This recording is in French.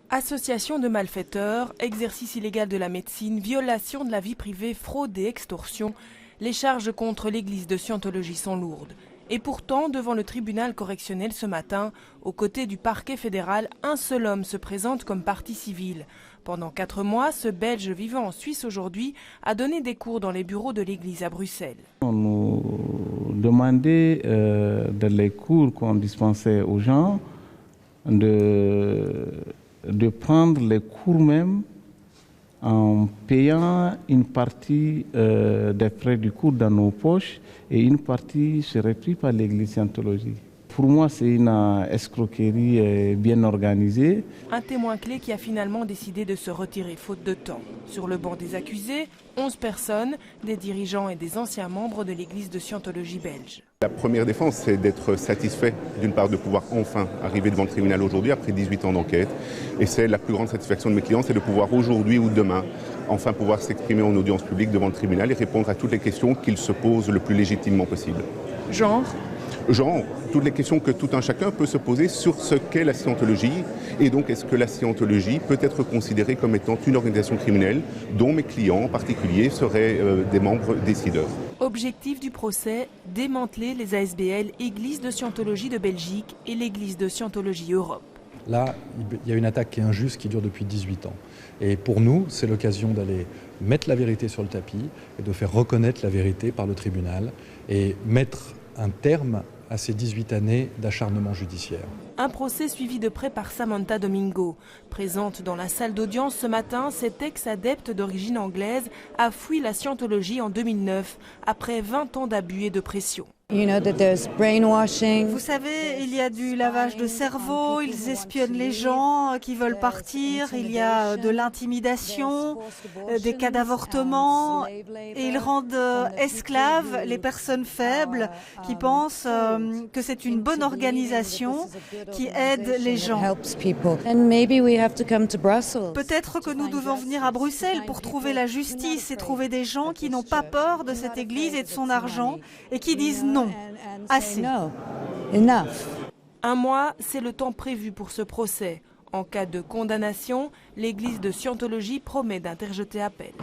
Association de malfaiteurs, exercice illégal de la médecine, violation de la vie privée, fraude et extorsion, les charges contre l'église de Scientologie sont lourdes. Et pourtant, devant le tribunal correctionnel ce matin, aux côtés du parquet fédéral, un seul homme se présente comme partie civile. Pendant 4 mois, ce Belge vivant en Suisse aujourd'hui a donné des cours dans les bureaux de l'église à Bruxelles. On nous demandait dans les cours qu'on dispensait aux gens de prendre les cours même en payant une partie des frais du cours dans nos poches et une partie serait prise par l'église Scientologie. Pour moi, c'est une escroquerie bien organisée. Un témoin clé qui a finalement décidé de se retirer faute de temps. Sur le banc des accusés, 11 personnes, des dirigeants et des anciens membres de l'église de Scientologie belge. La première défense, c'est d'être satisfait, d'une part, de pouvoir enfin arriver devant le tribunal aujourd'hui, après 18 ans d'enquête. Et c'est la plus grande satisfaction de mes clients, c'est de pouvoir aujourd'hui ou demain, enfin pouvoir s'exprimer en audience publique devant le tribunal et répondre à toutes les questions qu'ils se posent le plus légitimement possible. Genre, toutes les questions que tout un chacun peut se poser sur ce qu'est la scientologie et donc est-ce que la scientologie peut être considérée comme étant une organisation criminelle dont mes clients en particulier seraient des membres décideurs. Objectif du procès, démanteler les ASBL, Église de Scientologie de Belgique et l'Église de Scientologie Europe. Là, il y a une attaque qui est injuste, qui dure depuis 18 ans. Et pour nous, c'est l'occasion d'aller mettre la vérité sur le tapis et de faire reconnaître la vérité par le tribunal et mettre un terme à ces 18 années d'acharnement judiciaire. Un procès suivi de près par Samantha Domingo. Présente dans la salle d'audience ce matin, cette ex-adepte d'origine anglaise a fui la Scientologie en 2009, après 20 ans d'abus et de pression. Vous savez, il y a du lavage de cerveau, ils espionnent les gens qui veulent partir, il y a de l'intimidation, des cas d'avortement, et ils rendent esclaves les personnes faibles qui pensent que c'est une bonne organisation qui aide les gens. Peut-être que nous devons venir à Bruxelles pour trouver la justice et trouver des gens qui n'ont pas peur de cette église et de son argent et qui disent non. Assez. Un mois, c'est le temps prévu pour ce procès. En cas de condamnation, l'église de Scientologie promet d'interjeter appel.